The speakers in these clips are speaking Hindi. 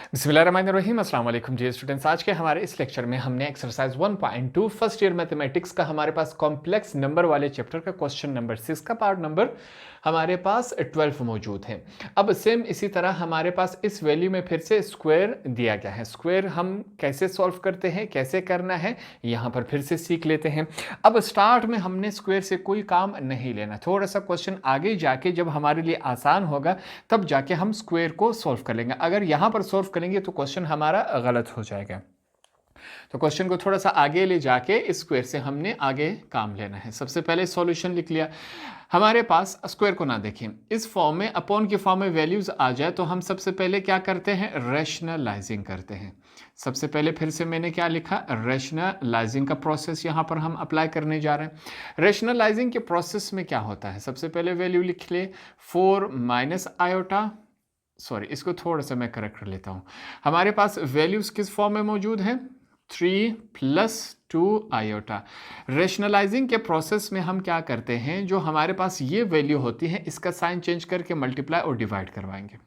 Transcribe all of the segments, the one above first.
बिस्मिल्लाहिर्रहमानिर्रहीम अस्सलाम वालेकुम जी स्टूडेंट्स। आज के हमारे इस लेक्चर में हमने एक्सरसाइज 1.2 फर्स्ट ईयर मैथमेटिक्स का हमारे पास कॉम्प्लेक्स नंबर वाले चैप्टर का क्वेश्चन नंबर 6 का पार्ट नंबर हमारे पास 12 मौजूद है। अब सेम इसी तरह हमारे पास इस वैल्यू में फिर से स्क्वायर दिया गया है। स्क्वायर हम कैसे सॉल्व करते हैं, कैसे करना है, यहाँ पर फिर से सीख लेते हैं। अब स्टार्ट में हमने स्क्वायर से कोई काम नहीं लेना, थोड़ा सा क्वेश्चन आगे जाके जब हमारे लिए आसान होगा तब जाके हम स्क्वायर को सॉल्व कर लेंगे। अगर यहाँ पर सॉल्व करेंगे तो क्वेश्चन हमारा गलत हो जाएगा। तो क्वेश्चन को थोड़ा सा आगे ले जाके इस स्क्वायर से हमने आगे काम लेना है। सबसे पहले सॉल्यूशन लिख लिया। हमारे पास स्क्वायर को ना देखें, इस फॉर्म में अपॉन के फॉर्म में वैल्यूज आ जाए तो हम सबसे पहले क्या करते हैं, रैशनलाइजिंग करते हैं। सबसे पहले फिर से मैंने क्या लिखा, रैशनलाइजिंग का प्रोसेस यहाँ पर हम अप्लाई करने जा रहे हैं। रैशनलाइजिंग के प्रोसेस में क्या होता है, सबसे पहले वैल्यू लिख ले 4 माइनस आयोटा, सॉरी इसको थोड़ा सा मैं करेक्ट कर लेता हूँ। हमारे पास वैल्यूज किस फॉर्म में मौजूद है, 3 प्लस 2 आयोटा। रेशनलाइजिंग के प्रोसेस में हम क्या करते हैं, जो हमारे पास ये वैल्यू होती है इसका साइन चेंज करके मल्टीप्लाई और डिवाइड करवाएंगे।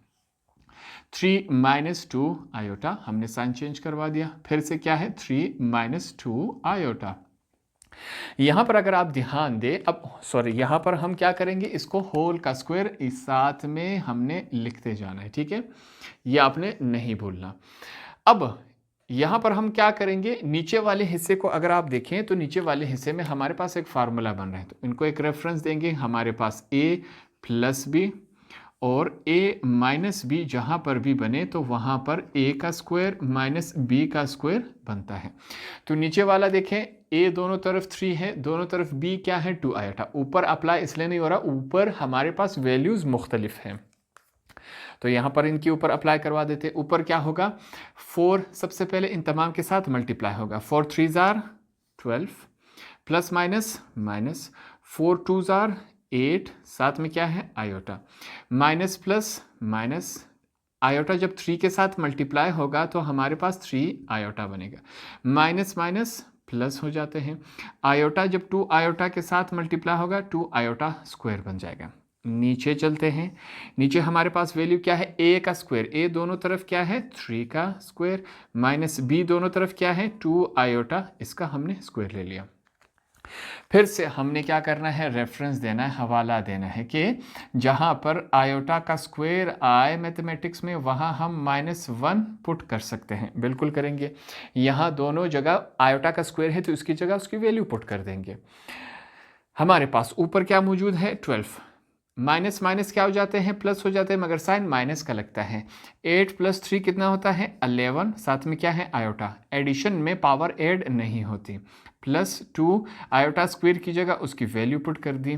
3 माइनस 2 आयोटा हमने साइन चेंज करवा दिया, फिर से क्या है 3 माइनस 2 आयोटा। यहां पर अगर आप ध्यान दें, अब सॉरी यहां पर हम क्या करेंगे, इसको होल का स्क्वायर इस साथ में हमने लिखते जाना है, ठीक है, ये आपने नहीं भूलना। अब यहां पर हम क्या करेंगे, नीचे वाले हिस्से को अगर आप देखें तो नीचे वाले हिस्से में हमारे पास एक फार्मूला बन रहा है, तो इनको एक रेफरेंस देंगे। हमारे पास a प्लस बी और a माइनस बी जहाँ पर भी बने तो वहाँ पर a का स्क्वायर माइनस b का स्क्वायर बनता है। तो नीचे वाला देखें, a दोनों तरफ 3 है, दोनों तरफ b क्या है 2 आयोटा। ऊपर अप्लाई इसलिए नहीं हो रहा, ऊपर हमारे पास वैल्यूज़ मुख्तलिफ हैं, तो यहाँ पर इनके ऊपर अप्लाई करवा देते। ऊपर क्या होगा, 4 सबसे पहले इन तमाम के साथ मल्टीप्लाई होगा, 4 3 jar 12 plus minus minus 4 2 jar 8, साथ में क्या है iota, minus plus minus, iota जब 3 के साथ मल्टीप्लाई होगा तो हमारे पास 3 आयोटा बनेगा, माइनस माइनस प्लस हो जाते हैं। आयोटा जब 2 आयोटा के साथ मल्टीप्लाई होगा 2 आयोटा स्क्वायर बन जाएगा। नीचे चलते हैं, नीचे हमारे पास वैल्यू क्या है, a का स्क्वायर, a दोनों तरफ क्या है 3 का स्क्वायर, माइनस b दोनों तरफ क्या है 2 आयोटा, इसका हमने स्क्वायर ले लिया। फिर से हमने क्या करना है, रेफरेंस देना है, हवाला देना है कि जहां पर आयोटा का स्क्वायर आए मैथमेटिक्स में वहां हम -1 पुट कर सकते हैं, बिल्कुल करेंगे। यहाँ दोनों जगह आयोटा का स्क्वायर है तो इसकी जगह उसकी वैल्यू पुट कर देंगे। हमारे पास ऊपर क्या मौजूद है 12, माइनस माइनस क्या हो जाते हैं, प्लस हो जाते हैं, मगर साइन माइनस का लगता है। 8 प्लस 3 कितना होता है 11, साथ में क्या है आयोटा, एडिशन में पावर ऐड नहीं होती, प्लस 2 आयोटा स्क्वायर की जगह उसकी वैल्यू पुट कर दी।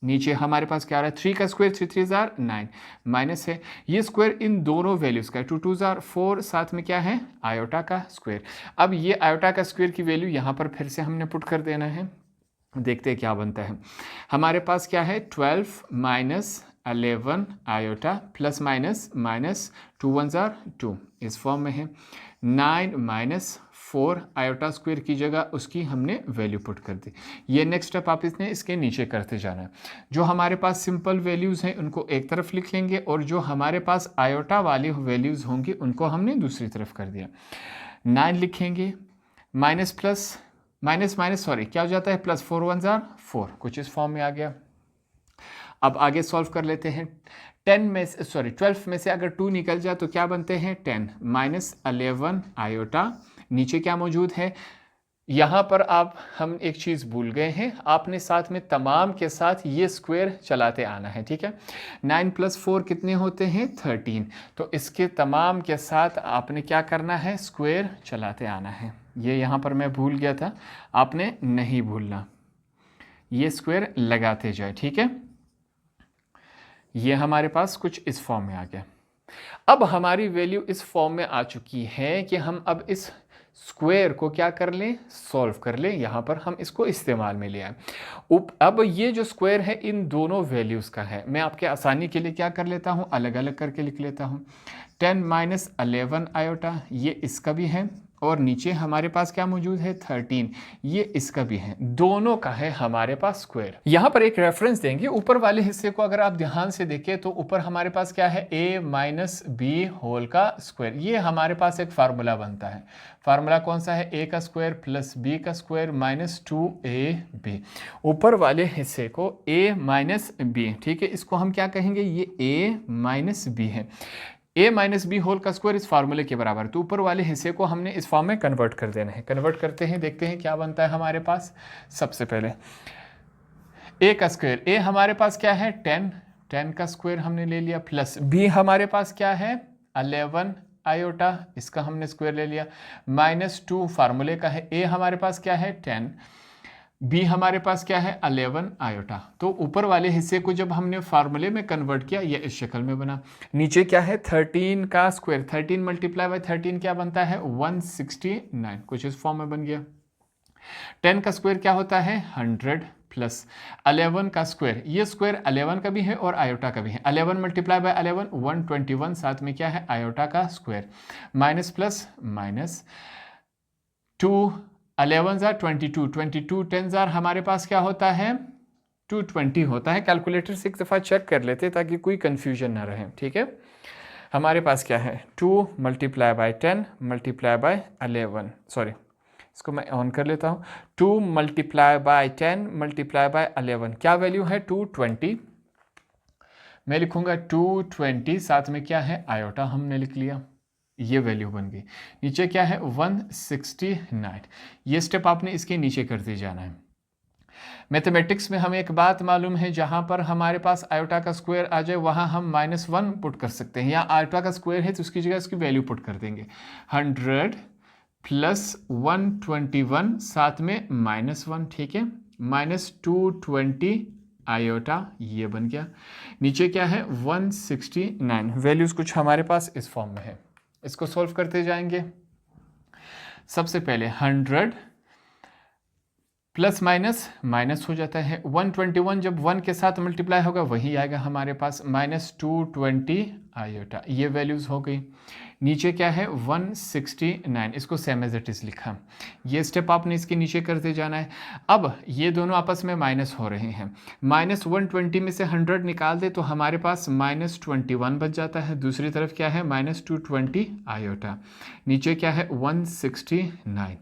नीचे हमारे पास क्या आ रहा है, 3 का स्क्वायर 3 3 जार 9, माइनस है, ये स्क्वायर इन दोनों वैल्यूज़ का 2 2 जार 4, साथ में क्या है आयोटा का स्क्वायर। अब ये आयोटा का स्क्वायर की वैल्यू यहाँ पर फिर से हमने पुट कर देना है, देखते हैं क्या बनता है। हमारे पास क्या है 12 minus 11 iota plus minus minus 2 1 jar 2, इस फॉर्म में है। 9 माइनस 4 आयोटा स्क्वायर की जगह उसकी हमने वैल्यू पुट कर दी। ये नेक्स्ट स्टेप आप इसके नीचे करते जाना है। जो हमारे पास सिंपल वैल्यूज़ हैं उनको एक तरफ लिख लेंगे और जो हमारे पास आयोटा वाली वैल्यूज़ होंगी उनको हमने दूसरी तरफ कर दिया। 9 लिखेंगे, minus plus minus minus sorry क्या हो जाता है, प्लस 4 1 जार 4, कुछ इस फॉर्म में आ गया। अब आगे सॉल्व कर लेते हैं। 10 में से सॉरी 12 में से अगर 2 निकल जाए तो क्या बनते हैं 10, माइनस 11 आयोटा, नीचे क्या मौजूद है। यहाँ पर हम एक चीज़ भूल गए हैं, आपने साथ में तमाम के साथ ये स्क्वायर चलाते आना है, ठीक है। 9 प्लस 4 कितने होते हैं 13, तो इसके तमाम के साथ आपने क्या करना है, स्क्वायर चलाते आना है। ये यहाँ पर मैं भूल गया था, आपने नहीं भूलना, ये स्क्वायर लगाते जाए, ठीक है। ये हमारे पास कुछ इस फॉर्म में आ गया। अब हमारी वैल्यू इस फॉर्म में आ चुकी है कि हम अब इस स्क्वायर को क्या कर लें, सॉल्व कर लें। यहाँ पर हम इसको इस्तेमाल में ले आए। अब ये जो स्क्वायर है इन दोनों वैल्यूज़ का है, मैं आपके आसानी के लिए क्या कर लेता हूँ, अलग अलग करके लिख लेता हूँ। 10 माइनस 11 आयोटा, ये इसका भी है और नीचे हमारे पास क्या मौजूद है 13, ये इसका भी है, दोनों का है हमारे पास स्क्वायर। यहाँ पर एक रेफरेंस देंगे, ऊपर वाले हिस्से को अगर आप ध्यान से देखें तो ऊपर हमारे पास क्या है a माइनस बी होल का स्क्वायर, ये हमारे पास एक फार्मूला बनता है। फार्मूला कौन सा है, a का स्क्वायर प्लस b का स्क्वायर माइनस 2ab। ऊपर वाले हिस्से को a माइनस बी, ठीक है, इसको हम क्या कहेंगे, ये a माइनस बी है। a माइनस बी होल का स्क्वायर इस फार्मूले के बराबर, तो ऊपर वाले हिस्से को हमने इस फॉर्म में कन्वर्ट कर देना है। कन्वर्ट करते हैं, देखते हैं क्या बनता है हमारे पास। सबसे पहले a का स्क्वायर, a हमारे पास क्या है 10, 10 का स्क्वायर हमने ले लिया, प्लस b हमारे पास क्या है 11 आयोटा, इसका हमने स्क्वायर ले लिया, माइनस 2 फार्मूले का है, a हमारे पास क्या है 10, b हमारे पास क्या है 11 आयोटा। तो ऊपर वाले हिस्से को जब हमने फार्मूले में कन्वर्ट किया, ये इस शक्ल में बना। नीचे क्या है 13 का स्क्वायर, 13 मल्टीप्लाई बाय 13 क्या बनता है 169, कुछ इस फॉर्म में बन गया। 10 का स्क्वायर क्या होता है 100, प्लस 11 का स्क्वायर, ये स्क्वायर 11 का भी है और आयोटा का भी है, 11 मल्टीप्लाई बाय 11 121, साथ में क्या है आयोटा का square, minus plus minus 2 11 jar 22, 22 10 jar हमारे पास क्या होता है 220 होता है। कैलकुलेटर से एक दफ़ा चेक कर लेते ताकि कोई कंफ्यूजन ना रहे, ठीक है। हमारे पास क्या है 2 multiply by 10 multiply by 11, sorry इसको मैं ऑन कर लेता हूँ। 2 मल्टीप्लाई बाय 10 मल्टीप्लाई बाय 11, क्या वैल्यू है 220, मैं लिखूंगा 220, साथ में क्या है आयोटा हमने लिख लिया, ये वैल्यू बन गई। नीचे क्या है 169, ये स्टेप आपने इसके नीचे करते जाना है। मैथमेटिक्स में हमें एक बात मालूम है, जहां पर हमारे पास आयोटा का स्क्वायर आ जाए वहां हम -1 पुट कर सकते हैं, या आयोटा का स्क्वायर है तो उसकी जगह इसकी वैल्यू पुट कर देंगे। 100 प्लस 121, साथ में -1, ठीक है, माइनस 220 आयोटा, ये बन गया। नीचे क्या है 169, वैल्यूज कुछ हमारे पास इस फॉर्म में है। इसको सॉल्व करते जाएंगे। सबसे पहले 100 प्लस माइनस माइनस हो जाता है, 121 जब 1 के साथ मल्टीप्लाई होगा वही आएगा हमारे पास, माइनस 220 आयोटा, ये वैल्यूज हो गई। नीचे क्या है 169, इसको सेम एज इट इज लिखा, ये स्टेप आपने इसके नीचे करते जाना है। अब ये दोनों आपस में माइनस हो रहे हैं, माइनस 120 में से 100 निकाल दे तो हमारे पास -21 बच जाता है, दूसरी तरफ क्या है -220 आयोटा, नीचे क्या है 169।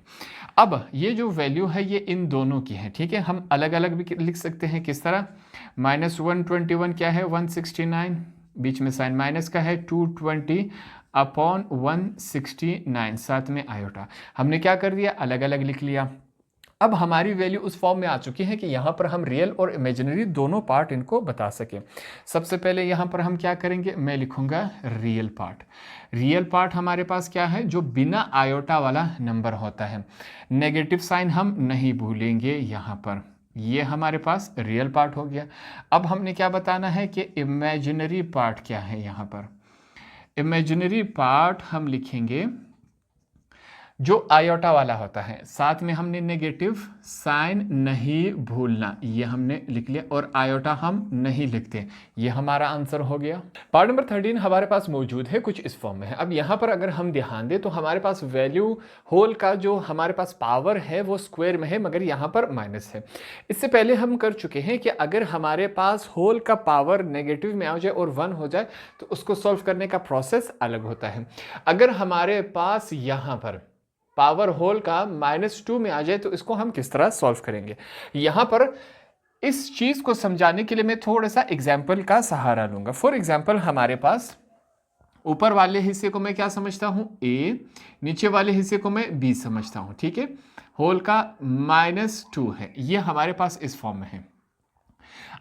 अब ये जो वैल्यू है ये इन दोनों की है, ठीक है, हम अलग अलग भी लिख सकते हैं। किस तरह, -121 क्या है 169, बीच में साइन माइनस का है 220 अपॉन 169, साथ में आयोटा, हमने क्या कर दिया अलग अलग लिख लिया। अब हमारी वैल्यू उस फॉर्म में आ चुकी है कि यहाँ पर हम रियल और इमेजिनरी दोनों पार्ट इनको बता सकें। सबसे पहले यहाँ पर हम क्या करेंगे, मैं लिखूंगा रियल पार्ट। रियल पार्ट हमारे पास क्या है, जो बिना आयोटा वाला नंबर होता है, नेगेटिव साइन हम नहीं भूलेंगे यहाँ पर, ये हमारे पास रियल पार्ट हो गया। अब हमने क्या बताना है कि इमेजिनरी पार्ट क्या है। यहाँ पर इमेजिनरी पार्ट हम लिखेंगे जो आयोटा वाला होता है, साथ में हमने नेगेटिव साइन नहीं भूलना, ये हमने लिख लिया, और आयोटा हम नहीं लिखते, ये हमारा आंसर हो गया। पार्ट नंबर 13 हमारे पास मौजूद है, कुछ इस फॉर्म में है। अब यहाँ पर अगर हम ध्यान दें तो हमारे पास वैल्यू होल का जो हमारे पास पावर है वो स्क्वायर में है, मगर यहाँ पर माइनस है। इससे पहले हम कर चुके हैं कि अगर हमारे पास होल का पावर नेगेटिव में आ जाए और 1 हो जाए तो उसको सॉल्व करने का प्रोसेस अलग होता है। अगर हमारे पास यहाँ पर पावर होल का -2 में आ जाए तो इसको हम किस तरह सॉल्व करेंगे। यहां पर इस चीज को समझाने के लिए मैं थोड़ा सा एग्जाम्पल का सहारा लूंगा। फॉर एग्जाम्पल हमारे पास ऊपर वाले हिस्से को मैं क्या समझता हूं a, नीचे वाले हिस्से को मैं b समझता हूं, ठीक है। होल का -2 है, ये हमारे पास इस फॉर्म में है।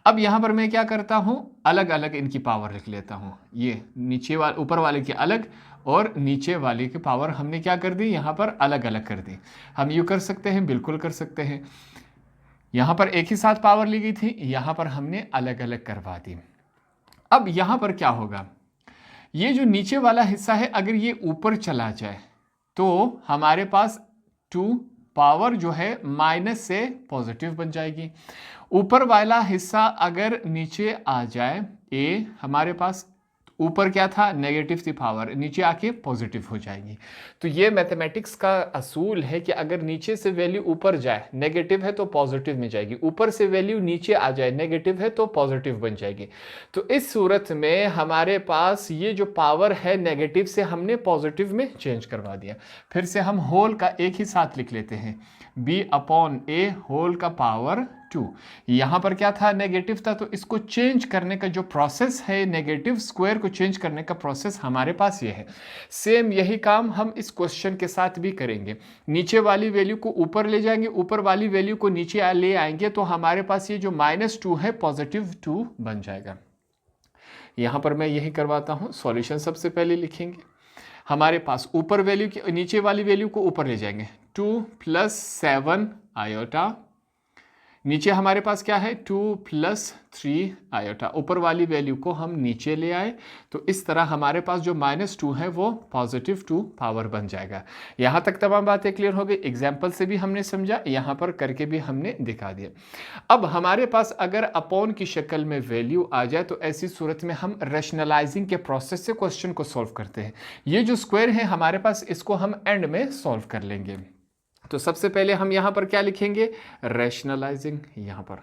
अब यहां पर मैं क्या करता हूं, अलग अलग इनकी पावर लिख लेता हूं, ये नीचे वाले ऊपर वाले की अलग और नीचे वाले की पावर हमने क्या कर दी, यहाँ पर अलग अलग कर दी। हम यूँ कर सकते हैं, बिल्कुल कर सकते हैं। यहाँ पर एक ही साथ पावर ली गई थी, यहाँ पर हमने अलग अलग करवा दी। अब यहाँ पर क्या होगा, ये जो नीचे वाला हिस्सा है अगर ये ऊपर चला जाए तो हमारे पास 2 पावर जो है माइनस से पॉजिटिव बन जाएगी। ऊपर वाला हिस्सा अगर नीचे आ जाए a हमारे पास, ऊपर क्या था, नेगेटिव थी पावर, नीचे आके पॉजिटिव हो जाएगी। तो ये मैथमेटिक्स का असूल है कि अगर नीचे से वैल्यू ऊपर जाए, नेगेटिव है तो पॉजिटिव में जाएगी, ऊपर से वैल्यू नीचे आ जाए, नेगेटिव है तो पॉजिटिव बन जाएगी। तो इस सूरत में हमारे पास ये जो पावर है नेगेटिव से हमने पॉजिटिव में चेंज करवा दिया। फिर से हम होल का एक ही साथ लिख लेते हैं, b/a होल का पावर 2। यहां पर क्या था, नेगेटिव था, तो इसको चेंज करने का जो प्रोसेस है, नेगेटिव स्क्वायर को चेंज करने का प्रोसेस हमारे पास ये है। सेम यही काम हम इस क्वेश्चन के साथ भी करेंगे। नीचे वाली वैल्यू को ऊपर ले जाएंगे, ऊपर वाली वैल्यू को नीचे ले आएंगे, तो हमारे पास ये जो -2 है +2 बन जाएगा। यहां पर मैं यही करवाता हूं। सॉल्यूशन सबसे पहले लिखेंगे, हमारे पास ऊपर वैल्यू की नीचे वाली वैल्यू को ऊपर ले जाएंगे, 2 + 7 आयोटा, नीचे हमारे पास क्या है 2 + 3 आयोटा, ऊपर वाली वैल्यू को हम नीचे ले आए, तो इस तरह हमारे पास जो -2 है वो +2 पावर बन जाएगा। यहाँ तक तमाम बातें क्लियर हो गई। एग्जाम्पल से भी हमने समझा, यहाँ पर करके भी हमने दिखा दिया। अब हमारे पास अगर अपॉन की शक्ल में वैल्यू आ जाए तो ऐसी सूरत में हम रैशनलाइजिंग के प्रोसेस से क्वेश्चन को सॉल्व करते हैं। ये जो स्क्वायर है हमारे पास, इसको हम एंड में सॉल्व कर लेंगे। तो सबसे पहले हम यहाँ पर क्या लिखेंगे, रैशनलाइजिंग। यहाँ पर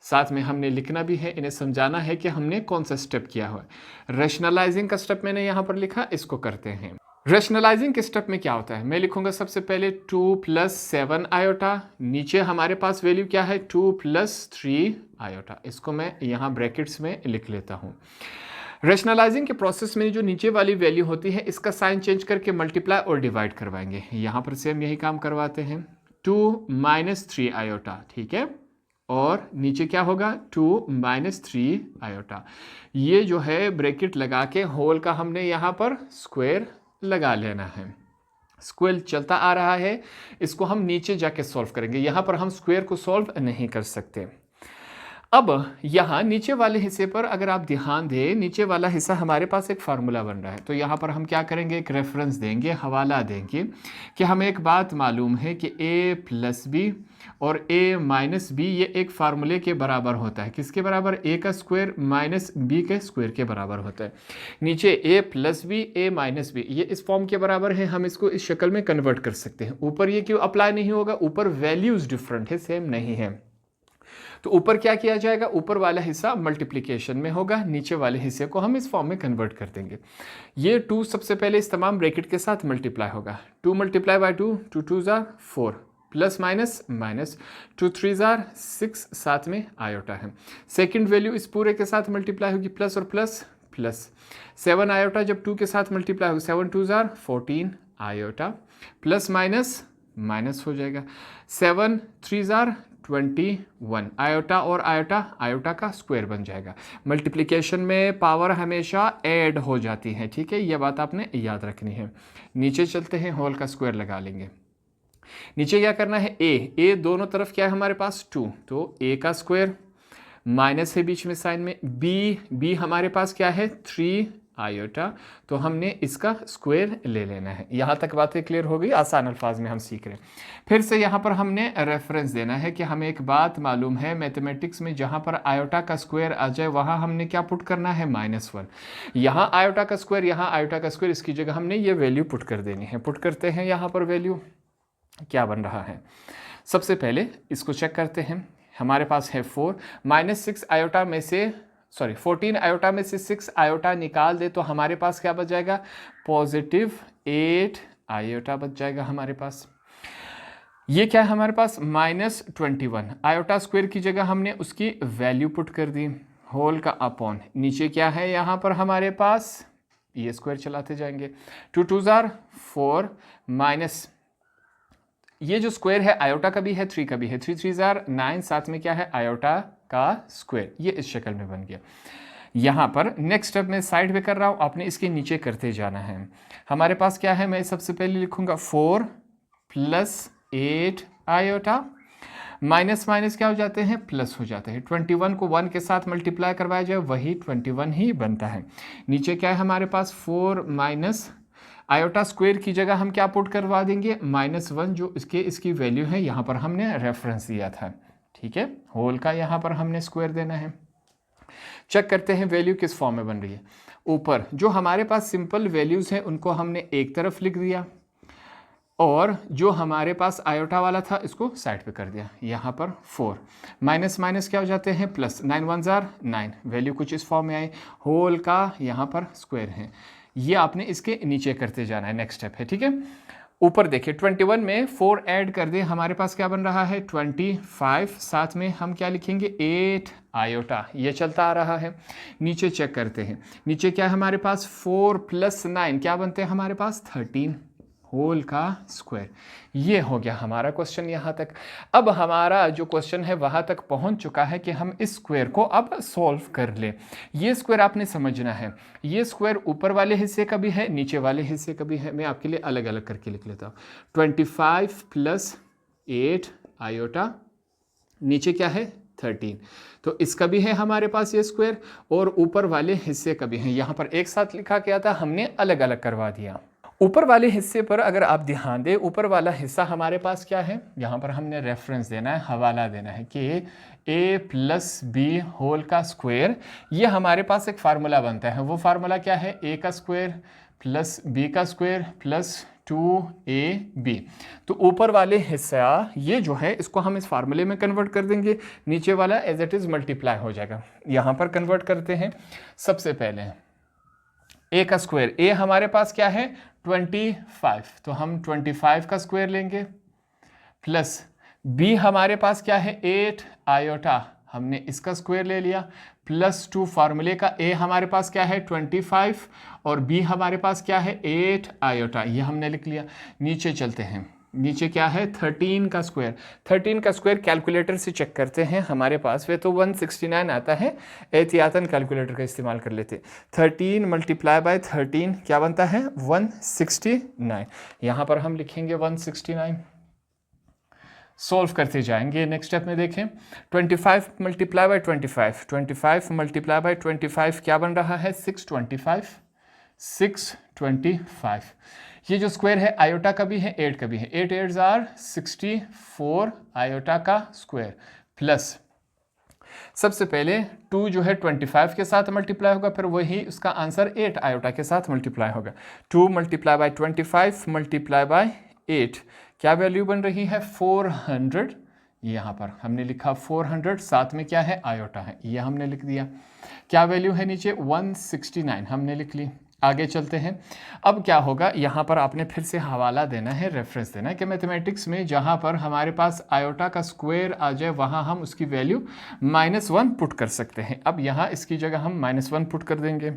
साथ में हमने लिखना भी है, इन्हें समझाना है कि हमने कौन सा स्टेप किया हुआ है। रैशनलाइजिंग का स्टेप मैंने यहाँ पर लिखा, इसको करते हैं। रैशनलाइजिंग के स्टेप में क्या होता है, मैं लिखूंगा सबसे पहले 2 + 7 आयोटा, नीचे हमारे पास वैल्यू क्या है 2 + 3 आयोटा, इसको मैं यहाँ ब्रैकेट्स में लिख लेता हूँ। रैशनलाइजिंग के प्रोसेस में जो नीचे वाली वैल्यू होती है, इसका साइन चेंज करके मल्टीप्लाई और डिवाइड करवाएंगे। यहाँ पर सेम यही काम करवाते हैं, 2 - 3 आयोटा, ठीक है, और नीचे क्या होगा 2 - 3 आयोटा। ये जो है ब्रैकेट लगा के होल का हमने यहाँ पर स्क्वायर लगा लेना है। स्क्वायर चलता आ रहा है, इसको हम नीचे जाके सॉल्व करेंगे, यहाँ पर हम स्क्वायर को सॉल्व नहीं कर सकते। अब यहाँ नीचे वाले हिस्से पर अगर आप ध्यान दें, नीचे वाला हिस्सा हमारे पास एक फार्मूला बन रहा है, तो यहाँ पर हम क्या करेंगे, एक रेफरेंस देंगे, हवाला देंगे कि हमें एक बात मालूम है कि a + b और a - b ये एक फार्मूले के बराबर होता है। किसके बराबर, a का स्क्वायर - b के स्क्वायर के बराबर होता है। नीचे a + b a - b ये इस फॉर्म के बराबर है, हम इसको इस शक्ल में कन्वर्ट कर सकते हैं। ऊपर ये क्यों अप्लाई नहीं होगा, ऊपर वैल्यूज डिफरेंट है, सेम नहीं है, तो ऊपर क्या किया जाएगा, ऊपर वाला हिस्सा मल्टीप्लिकेशन में होगा, नीचे वाले हिस्से को हम इस फॉर्म में कन्वर्ट कर देंगे। ये 2 सबसे पहले इस तमाम ब्रैकेट के साथ मल्टीप्लाई होगा, 2 × 2 2 2 4 प्लस माइनस माइनस 2 3 6, साथ में आयोटा है। सेकंड वैल्यू इस पूरे के साथ मल्टीप्लाई होगी, प्लस और प्लस प्लस 7 आयोटा जब 2 के साथ मल्टीप्लाई होगी, 7 2 14 आयोटा, प्लस माइनस माइनस हो जाएगा, 7 3 21 आयोटा और आयोटा आयोटा का स्क्वायर बन जाएगा। मल्टीप्लिकेशन में पावर हमेशा ऐड हो जाती है, ठीक है, यह बात आपने याद रखनी है। नीचे चलते हैं, होल का स्क्वायर लगा लेंगे। नीचे क्या करना है, ए दोनों तरफ क्या है हमारे पास 2, तो ए का स्क्वायर, माइनस है बीच में साइन में, बी हमारे पास क्या है 3 आयोटा, तो हमने इसका स्क्वायर ले लेना है। यहाँ तक बातें क्लियर हो गई, आसान अल्फाज में हम सीख रहे हैं। फिर से यहाँ पर हमने रेफरेंस देना है कि हमें एक बात मालूम है, मैथमेटिक्स में जहाँ पर आयोटा का स्क्वायर आ जाए वहाँ हमने क्या पुट करना है, -1। यहाँ आयोटा का स्क्वायर, यहाँ आयोटा का स्क्वायर, इसकी जगह हमने ये वैल्यू पुट कर देनी है। पुट करते हैं, यहाँ पर वैल्यू क्या बन रहा है, सबसे पहले इसको चेक करते हैं। हमारे पास है 4 -6 आयोटा में से 14 आयोटा में से 6 आयोटा निकाल दे तो हमारे पास क्या बच जाएगा, +8 आयोटा बच जाएगा हमारे पास। ये क्या है हमारे पास, -21 आयोटा स्क्वायर की जगह हमने उसकी वैल्यू पुट कर दी, होल का अपॉन, नीचे क्या है यहाँ पर हमारे पास, ये स्क्वायर चलाते जाएंगे, 2 2 4 माइनस, ये जो स्क्वायर है आयोटा का भी है 3 का भी है, 3 3 9, साथ में क्या है आयोटा का स्क्वायर, ये इस शक्ल में बन गया। यहाँ पर नेक्स्ट स्टेप में साइड में कर रहा हूँ, आपने इसके नीचे करते जाना है। हमारे पास क्या है, मैं सबसे पहले लिखूंगा 4 + 8 आयोटा, माइनस माइनस क्या हो जाते हैं, प्लस हो जाते हैं। 21 को 1 के साथ मल्टीप्लाई करवाया जाए वही 21 ही बनता है। नीचे क्या है हमारे पास 4 माइनस आयोटा स्क्वायर की जगह हम क्या पुट करवा देंगे, -1, जो इसकी वैल्यू है, यहाँ पर हमने रेफरेंस दिया था, ठीक है, होल का यहाँ पर हमने स्क्वायर देना है। चेक करते हैं वैल्यू किस फॉर्म में बन रही है, ऊपर जो हमारे पास सिंपल वैल्यूज़ हैं उनको हमने एक तरफ लिख दिया, और जो हमारे पास आयोटा वाला था इसको साइड पे कर दिया। यहाँ पर 4 माइनस माइनस क्या हो जाते हैं प्लस, 9 1 जार 9, वैल्यू कुछ इस फॉर्म में आई, होल का यहाँ पर स्क्वायर है। ये आपने इसके नीचे करते जाना है, नेक्स्ट स्टेप है, ठीक है। ऊपर देखिए 21 में 4 ऐड कर दे, हमारे पास क्या बन रहा है 25, साथ में हम क्या लिखेंगे 8 आयोटा, ये चलता आ रहा है। नीचे चेक करते हैं, नीचे क्या है हमारे पास 4 + 9 क्या बनते हैं हमारे पास 13, होल का स्क्वायर। ये हो गया हमारा क्वेश्चन यहाँ तक। अब हमारा जो क्वेश्चन है वहाँ तक पहुँच चुका है कि हम इस स्क्वायर को अब सॉल्व कर ले। ये स्क्वायर आपने समझना है, ये स्क्वायर ऊपर वाले हिस्से का भी है, नीचे वाले हिस्से का भी है। मैं आपके लिए अलग अलग करके लिख लेता हूँ। 25 + 8 आयोटा, नीचे क्या है 13, तो इसका भी है हमारे पास ये स्क्वायर, और ऊपर वाले हिस्से का भी है। यहाँ पर एक साथ लिखा गया था, हमने अलग अलग करवा दिया। ऊपर वाले हिस्से पर अगर आप ध्यान दें, ऊपर वाला हिस्सा हमारे पास क्या है, यहाँ पर हमने रेफरेंस देना है, हवाला देना है कि a + b होल का स्क्वायर। ये हमारे पास एक फार्मूला बनता है, वो फार्मूला क्या है, a का स्क्वायर + b का स्क्वायर + 2ab। तो ऊपर वाले हिस्सा ये जो है इसको हम इस फार्मूले में कन्वर्ट कर देंगे, नीचे वाला एज इट इज़ मल्टीप्लाई हो जाएगा। यहाँ पर कन्वर्ट करते हैं। सबसे पहले a का स्क्वायर, a हमारे पास क्या है 25, तो हम 25 का स्क्वायर लेंगे, प्लस b हमारे पास क्या है 8 आयोटा, हमने इसका स्क्वायर ले लिया, +2 फार्मूले का a हमारे पास क्या है 25 और b हमारे पास क्या है 8 आयोटा, ये हमने लिख लिया। नीचे चलते हैं, नीचे क्या है 13 का स्क्वायर। 13 का स्क्वायर कैलकुलेटर से चेक करते हैं, हमारे पास वे तो 169 आता है, एहतियातन कैलकुलेटर का इस्तेमाल कर लेते। 13 × 13 क्या बनता है 169, यहाँ पर हम लिखेंगे 169। सॉल्व करते जाएंगे। नेक्स्ट स्टेप में देखें 25 × 25, 25 × 25 क्या बन रहा है 625, 625। ये जो स्क्वायर है आयोटा का भी है 8 का भी है, 8 8 जार 64 आयोटा का स्क्वायर, प्लस सबसे पहले 2 जो है 25 के साथ मल्टीप्लाई होगा, फिर वही उसका आंसर 8 आयोटा के साथ मल्टीप्लाई होगा। 2 × 25 × 8 क्या वैल्यू बन रही है 400, यहाँ पर हमने लिखा 400, साथ में क्या है आयोटा है, ये हमने लिख दिया। क्या वैल्यू है नीचे 169 हमने लिख ली। आगे चलते हैं। अब क्या होगा, यहाँ पर आपने फिर से हवाला देना है, रेफरेंस देना है कि मैथमेटिक्स में जहाँ पर हमारे पास आयोटा का स्क्वायर आ जाए वहाँ हम उसकी वैल्यू -1 पुट कर सकते हैं। अब यहाँ इसकी जगह हम -1 पुट कर देंगे।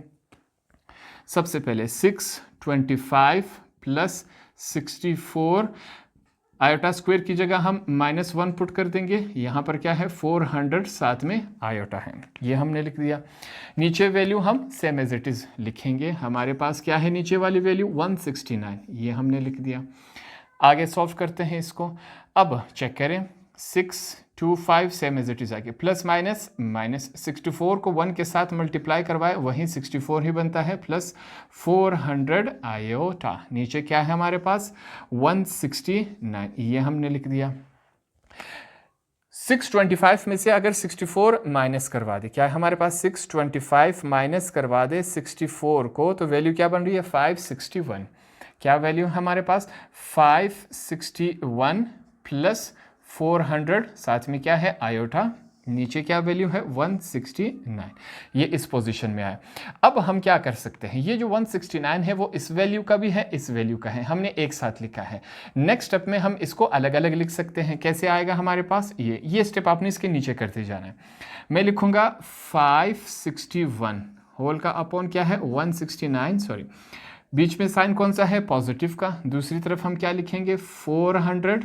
सबसे पहले 625 + 64 आयोटा स्क्वायर की जगह हम -1 पुट कर देंगे। यहाँ पर क्या है 400, साथ में आयोटा है, ये हमने लिख दिया। नीचे वैल्यू हम सेम एज इट इज़ लिखेंगे। हमारे पास क्या है नीचे वाली वैल्यू 169, ये हमने लिख दिया। आगे सॉल्व करते हैं इसको। अब चेक करें 625 सेम एज इट इज़ आगे, प्लस माइनस 64 को 1 के साथ मल्टीप्लाई करवाए वहीं 64 ही बनता है, प्लस 400 आयोटा। नीचे क्या है हमारे पास 169, ये हमने लिख दिया। 625 में से अगर 64 माइनस करवा दे, क्या है हमारे पास 625 माइनस करवा दे 64 को, तो वैल्यू क्या बन रही है 561। क्या वैल्यू है हमारे पास 561 प्लस 400, साथ में क्या है आयोटा, नीचे क्या वैल्यू है 169, ये इस पोजीशन में आया। अब हम क्या कर सकते हैं, ये जो 169 है वो इस वैल्यू का भी है, इस वैल्यू का है, हमने एक साथ लिखा है। नेक्स्ट स्टेप में हम इसको अलग अलग लिख सकते हैं। कैसे आएगा हमारे पास, ये स्टेप आपने इसके नीचे करते जाना है। मैं लिखूंगा 561 होल का अपॉन क्या है 169, सॉरी बीच में साइन कौन सा है पॉजिटिव का, दूसरी तरफ हम क्या लिखेंगे 400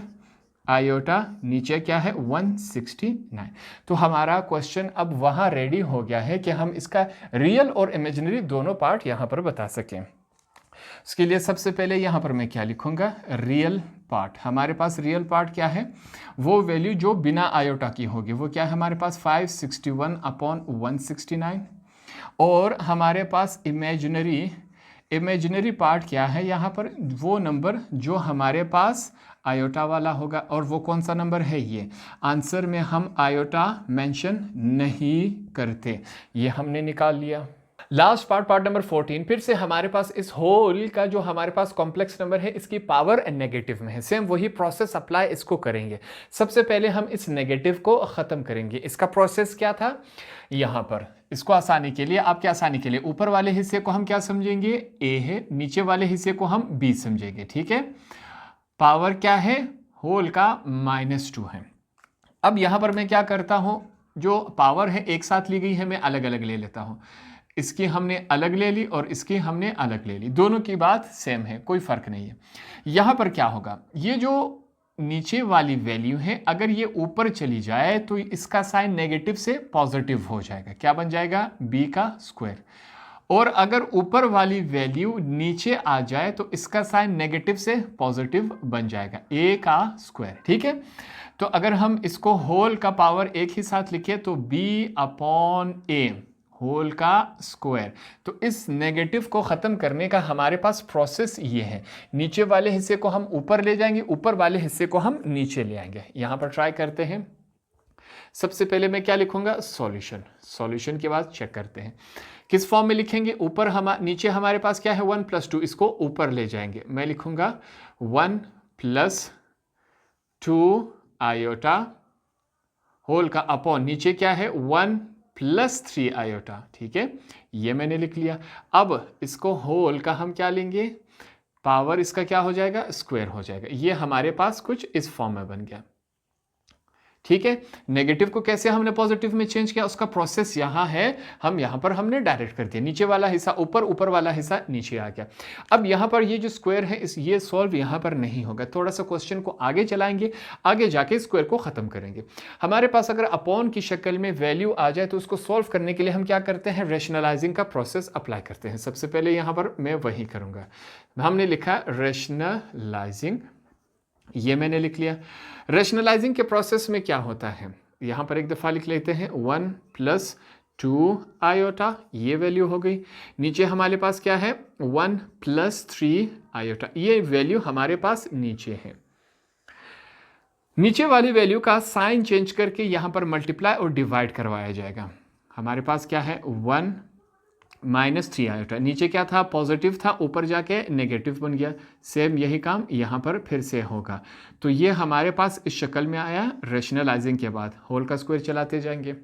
आयोटा, नीचे क्या है 169। तो हमारा क्वेश्चन अब वहाँ रेडी हो गया है कि हम इसका रियल और इमेजिनरी दोनों पार्ट यहाँ पर बता सकें। उसके लिए सबसे पहले यहाँ पर मैं क्या लिखूँगा, रियल पार्ट। हमारे पास रियल पार्ट क्या है, वो वैल्यू जो बिना आयोटा की होगी, वो क्या है हमारे पास 561 अपॉन 169। और हमारे पास इमेजिनरी पार्ट क्या है, यहाँ पर वो नंबर जो हमारे पास आयोटा वाला होगा। और वो कौन सा नंबर है, ये आंसर में हम आयोटा मेंशन नहीं करते, ये हमने निकाल लिया। लास्ट पार्ट नंबर 14, फिर से हमारे पास इस होल का जो हमारे पास कॉम्प्लेक्स नंबर है इसकी पावर नेगेटिव में है। सेम वही प्रोसेस अप्लाई इसको करेंगे। सबसे पहले हम इस नेगेटिव को खत्म करेंगे। इसका प्रोसेस क्या था, यहां पर इसको आसानी के लिए, आपके आसानी के लिए ऊपर वाले हिस्से को हम क्या समझेंगे, ए है, नीचे वाले हिस्से को हम बी समझेंगे। ठीक है, पावर क्या है, होल का -2 है। अब यहां पर मैं क्या करता हूं, जो पावर है एक साथ ली गई है, मैं अलग अलग ले लेता हूं। इसकी हमने अलग ले ली और इसकी हमने अलग ले ली, दोनों की बात सेम है, कोई फर्क नहीं है। यहां पर क्या होगा, ये जो नीचे वाली वैल्यू है अगर ये ऊपर चली जाए तो इसका साइन नेगेटिव से पॉजिटिव हो जाएगा। क्या बन जाएगा, बी का स्क्वायर। और अगर ऊपर वाली वैल्यू नीचे आ जाए तो इसका साइन नेगेटिव से पॉजिटिव बन जाएगा, ए का स्क्वायर। ठीक है, तो अगर हम इसको होल का पावर एक ही साथ लिखे तो बी अपॉन ए होल का स्क्वायर। तो इस नेगेटिव को खत्म करने का हमारे पास प्रोसेस ये है, नीचे वाले हिस्से को हम ऊपर ले जाएंगे, ऊपर वाले हिस्से को हम नीचे ले आएंगे। यहां पर ट्राई करते हैं। सबसे पहले मैं क्या लिखूंगा, सॉल्यूशन। सॉल्यूशन के बाद चेक करते हैं किस फॉर्म में लिखेंगे। ऊपर नीचे हमारे पास क्या है 1 + 2, इसको ऊपर ले जाएंगे। मैं लिखूंगा 1 + 2 आयोटा होल का अपॉन नीचे क्या है 1 + 3 आयोटा। ठीक है, ये मैंने लिख लिया। अब इसको होल का हम क्या लेंगे, पावर इसका क्या हो जाएगा, स्क्वायर हो जाएगा। ये हमारे पास कुछ इस फॉर्म में बन गया। ठीक है, नेगेटिव को कैसे हमने पॉजिटिव में चेंज किया, उसका प्रोसेस यहां है। हम यहां पर हमने डायरेक्ट कर दिया, नीचे वाला हिस्सा ऊपर, ऊपर वाला हिस्सा नीचे आ गया। अब यहां पर ये जो स्क्वायर है ये सॉल्व यहां पर नहीं होगा, थोड़ा सा क्वेश्चन को आगे चलाएंगे, आगे जाके स्क्वायर को खत्म करेंगे। हमारे पास अगर अपॉन की शक्ल में वैल्यू आ जाए तो उसको सॉल्व करने के लिए हम क्या करते हैं, रेशनलाइजिंग का प्रोसेस अप्लाई करते हैं। सबसे पहले यहां पर मैं वही करूंगा, हमने लिखा रेशनलाइजिंग, ये मैंने लिख लिया। रेशनलाइजिंग के प्रोसेस में क्या होता है, यहां पर एक दफ़ा लिख लेते हैं 1 + 2 आयोटा, ये वैल्यू हो गई। नीचे हमारे पास क्या है 1 + 3 आयोटा, ये वैल्यू हमारे पास नीचे है। नीचे वाली वैल्यू का साइन चेंज करके यहां पर मल्टीप्लाई और डिवाइड करवाया जाएगा। हमारे पास क्या है 1 -3 आयोटा, नीचे क्या था पॉजिटिव था, ऊपर जाके नेगेटिव बन गया। सेम यही काम यहाँ पर फिर से होगा। तो ये हमारे पास इस शक्ल में आया। रेशनलाइजिंग के बाद होल का स्क्वायर चलाते जाएंगे।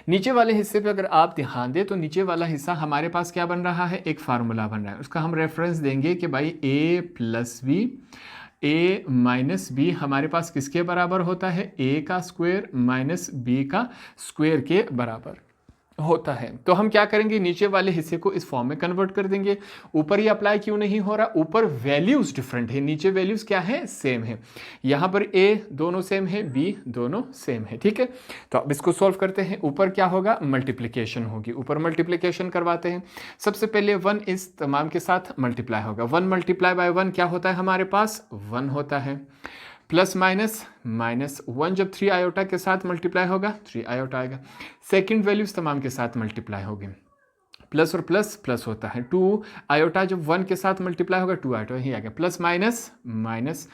नीचे वाले हिस्से पे अगर आप ध्यान दें तो नीचे वाला हिस्सा हमारे पास क्या बन रहा है, एक फार्मूला बन रहा है। उसका हम रेफरेंस देंगे कि भाई a + b, a - b हमारे पास किसके बराबर होता है, a का स्क्वायर - b का स्क्वायर के बराबर होता है। तो हम क्या करेंगे, नीचे वाले हिस्से को इस फॉर्म में कन्वर्ट कर देंगे। ऊपर ही अप्लाई क्यों नहीं हो रहा, ऊपर वैल्यूज डिफरेंट है, नीचे वैल्यूज क्या है, सेम है। यहां पर a दोनों सेम है, b दोनों सेम है। ठीक है, तो अब इसको सॉल्व करते हैं। ऊपर क्या होगा, मल्टीप्लिकेशन होगी, ऊपर मल्टीप्लिकेशन करवाते हैं। सबसे पहले 1 इस तमाम के साथ मल्टीप्लाई होगा। 1 × 1 क्या होता है, हमारे पास 1 होता है। प्लस माइनस 1 जब 3 आयोटा के साथ मल्टीप्लाई होगा 3 आयोटा आएगा। सेकंड वैल्यूज तमाम के साथ मल्टीप्लाई होगी, प्लस और प्लस प्लस होता है। 2 आयोटा जब 1 के साथ मल्टीप्लाई होगा 2 आयोटा ही आ गया। प्लस माइनस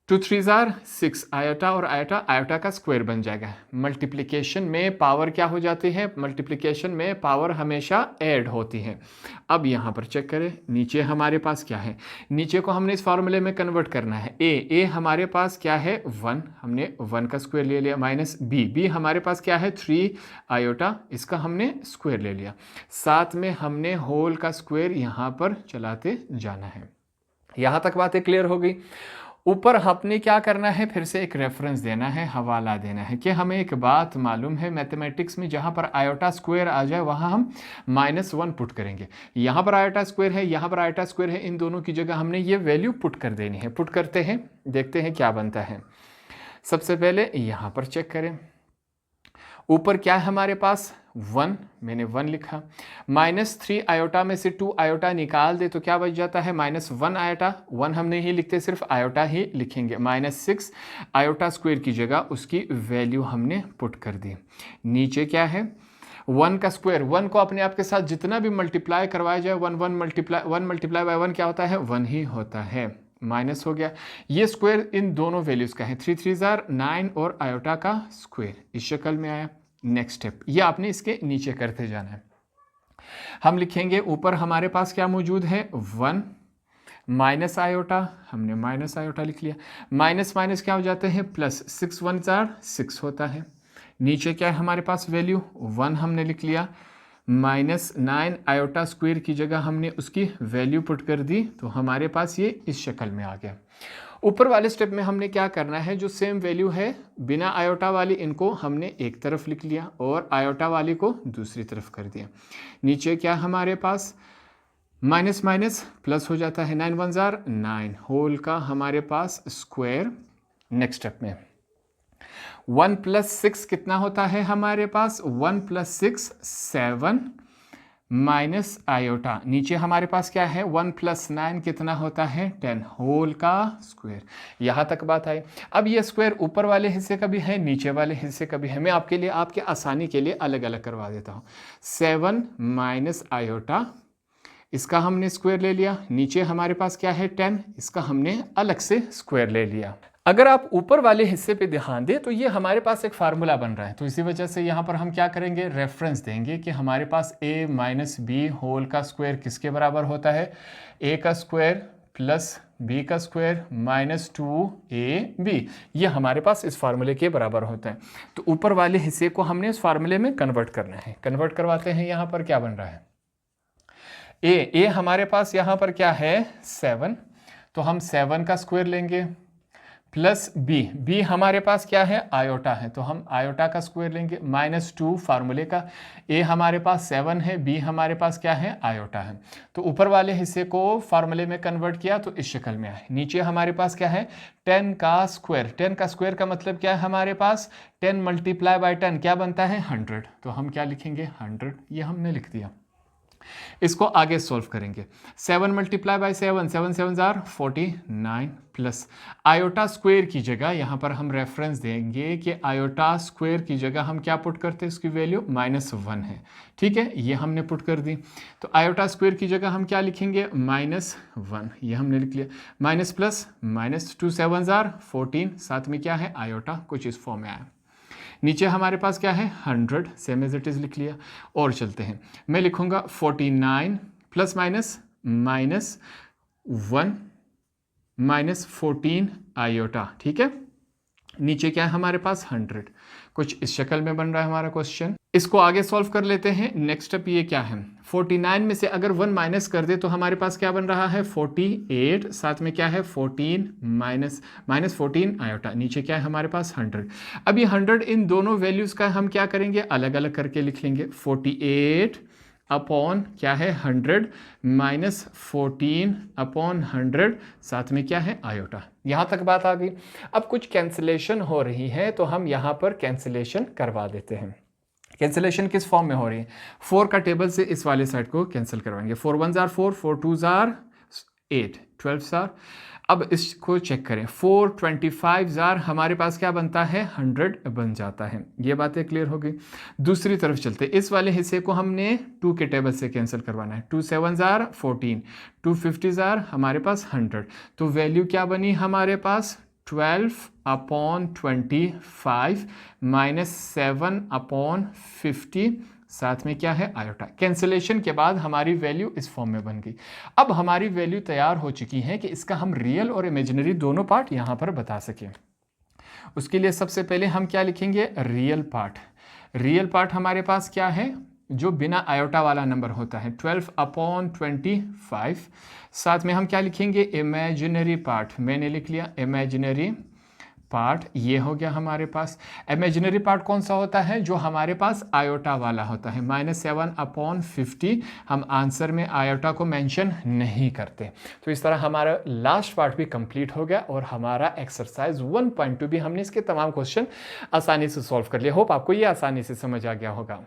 2 3 6 आयोटा और आयोटा का स्क्वायर बन जाएगा। मल्टीप्लिकेशन में पावर क्या हो जाती है, मल्टीप्लिकेशन में पावर हमेशा ऐड होती है। अब यहाँ पर चेक करें, नीचे हमारे पास क्या है, नीचे को हमने इस फार्मूले में कन्वर्ट करना है। ए हमारे पास क्या है 1, हमने 1 का स्क्वायर ले लिया, माइनस बी हमारे पास क्या है 3 आयोटा, इसका हमने स्क्वायर ले लिया। साथ में हमने होल का स्क्वायर यहाँ पर चलाते जाना है। यहाँ तक बातें क्लियर हो गई। ऊपर आपने क्या करना है, फिर से एक रेफरेंस देना है, हवाला देना है कि हमें एक बात मालूम है मैथमेटिक्स में जहाँ पर आयोटा स्क्वायर आ जाए वहाँ हम -1 पुट करेंगे। यहाँ पर आयोटा स्क्वायर है, यहाँ पर आयोटा स्क्वायर है, इन दोनों की जगह हमने ये वैल्यू पुट कर देनी है। पुट करते हैं, देखते हैं क्या बनता है। सबसे पहले यहाँ पर चेक करें, ऊपर क्या है हमारे पास 1, मैंने 1 लिखा। -3 आयोटा में से 2 आयोटा निकाल दे तो क्या बच जाता है -1 आयोटा। 1 हम नहीं लिखते, सिर्फ आयोटा ही लिखेंगे। -6 आयोटा स्क्वायर की जगह उसकी वैल्यू हमने पुट कर दी। नीचे क्या है 1 का स्क्वायर, 1 को अपने आप के साथ जितना भी मल्टीप्लाई करवाया जाए 1 मल्टीप्लाई बाय 1 क्या होता है 1 ही होता है। माइनस हो गया, ये स्क्वायर इन दोनों वैल्यूज का है, 3 3 9 और आयोटा का स्क्वायर इस शक्ल में आया। नेक्स्ट स्टेप ये आपने इसके नीचे करते जाना है। हम लिखेंगे ऊपर हमारे पास क्या मौजूद है 1 माइनस आयोटा, हमने माइनस आयोटा लिख लिया, माइनस माइनस क्या हो जाते हैं प्लस, 6 1 6 होता है। नीचे क्या है हमारे पास वैल्यू 1 हमने लिख लिया, -9 आयोटा स्क्वायर की जगह हमने उसकी वैल्यू पुट कर दी, तो हमारे पास ये इस शक्ल में आ गया। ऊपर वाले स्टेप में हमने क्या करना है, जो सेम वैल्यू है बिना आयोटा वाली इनको हमने एक तरफ लिख लिया और आयोटा वाली को दूसरी तरफ कर दिया। नीचे क्या हमारे पास माइनस माइनस प्लस हो जाता है, 9 1 9 होल का हमारे पास स्क्वायर। नेक्स्ट स्टेप में 1 + 6 कितना होता है हमारे पास, 1 + 6 7 माइनस आयोटा, नीचे हमारे पास क्या है 1 + 9 कितना होता है 10 होल का स्क्वायर। यहाँ तक बात आई। अब ये स्क्वायर ऊपर वाले हिस्से का भी है, नीचे वाले हिस्से का भी है। मैं आपके लिए आपके आसानी के लिए अलग अलग करवा देता हूँ। 7 माइनस आयोटा, इसका हमने स्क्वायर ले लिया, नीचे हमारे पास क्या है 10, इसका हमने अलग से स्क्वायर ले लिया। अगर आप ऊपर वाले हिस्से पे ध्यान दें तो ये हमारे पास एक फार्मूला बन रहा है, तो इसी वजह से यहाँ पर हम क्या करेंगे, रेफरेंस देंगे कि हमारे पास a माइनस बी होल का स्क्वायर किसके बराबर होता है, a का स्क्वायर प्लस b का स्क्वायर माइनस 2ab, ये हमारे पास इस फार्मूले के बराबर होता है। तो ऊपर वाले हिस्से को हमने इस फार्मूले में कन्वर्ट करना है। कन्वर्ट करवाते हैं, यहाँ पर क्या बन रहा है a हमारे पास यहाँ पर क्या है 7, तो हम 7 का स्क्वायर लेंगे प्लस b हमारे पास क्या है आयोटा है, तो हम आयोटा का स्क्वायर लेंगे, -2 फार्मूले का, a हमारे पास 7 है, b हमारे पास क्या है आयोटा है। तो ऊपर वाले हिस्से को फार्मूले में कन्वर्ट किया तो इस शक्ल में आए। नीचे हमारे पास क्या है 10 का स्क्वायर, 10 का स्क्वायर का मतलब क्या है हमारे पास 10 × 10 क्या बनता है 100, तो हम क्या लिखेंगे 100, ये हमने लिख दिया। इसको आगे सॉल्व करेंगे, 7 × 7 7 7 49 प्लस आयोटा स्क्वायर की जगह यहाँ पर हम रेफरेंस देंगे कि आयोटा स्क्वायर की जगह हम क्या पुट करते हैं, इसकी वैल्यू -1 है, ठीक है, ये हमने पुट कर दी। तो आयोटा स्क्वायर की जगह हम क्या लिखेंगे -1, ये हमने लिख लिया, माइनस प्लस -2 7 14, साथ में क्या है आयोटा, कुछ इस फॉर्म में आया। नीचे हमारे पास क्या है 100, सेम एज इट इज लिख लिया। और चलते हैं, मैं लिखूंगा 49 प्लस माइनस -1 -14 आयोटा, ठीक है। नीचे क्या है हमारे पास 100, कुछ इस शक्ल में बन रहा है हमारा क्वेश्चन। इसको आगे सॉल्व कर लेते हैं। नेक्स्ट स्टेप ये क्या है, 49 में से अगर 1 माइनस कर दे तो हमारे पास क्या बन रहा है 48, साथ में क्या है 14 -14 आयोटा, नीचे क्या है हमारे पास 100। अब ये 100 इन दोनों वैल्यूज़ का हम क्या करेंगे, अलग अलग करके लिख लेंगे। 48 अपॉन क्या है 100 -14 अपॉन 100, साथ में क्या है आयोटा। यहाँ तक बात आ गई। अब कुछ कैंसिलेशन हो रही है तो हम यहाँ पर कैंसिलेशन करवा देते हैं। कैंसिलेशन किस फॉर्म में हो रही है, 4 का टेबल से इस वाले साइड को कैंसिल करवाएंगे। 4 1 4 4 2 8 12 अब इसको चेक करें, 4 25 हमारे पास क्या बनता है 100 बन जाता है। ये बातें क्लियर हो गई। दूसरी तरफ चलते, इस वाले हिस्से को हमने 2 के टेबल से कैंसिल करवाना है। 2 7 14, 2 50 हमारे पास 100, तो वैल्यू क्या बनी हमारे पास 12/25 -7/50, साथ में क्या है आयोटा। कैंसिलेशन के बाद हमारी वैल्यू इस फॉर्म में बन गई। अब हमारी वैल्यू तैयार हो चुकी है कि इसका हम रियल और इमेजिनरी दोनों पार्ट यहाँ पर बता सकें। उसके लिए सबसे पहले हम क्या लिखेंगे, रियल पार्ट। रियल पार्ट हमारे पास क्या है, जो बिना आयोटा वाला नंबर होता है 12/25, साथ में हम क्या लिखेंगे इमेजिनरी पार्ट। मैंने लिख लिया इमेजिनरी पार्ट, ये हो गया हमारे पास। इमेजिनरी पार्ट कौन सा होता है, जो हमारे पास आयोटा वाला होता है, -7/50। हम आंसर में आयोटा को मेंशन नहीं करते। तो इस तरह हमारा लास्ट पार्ट भी कंप्लीट हो गया और हमारा एक्सरसाइज 1.2 भी हमने इसके तमाम क्वेश्चन आसानी से सॉल्व कर लिया। होप आपको ये आसानी से समझ आ गया होगा।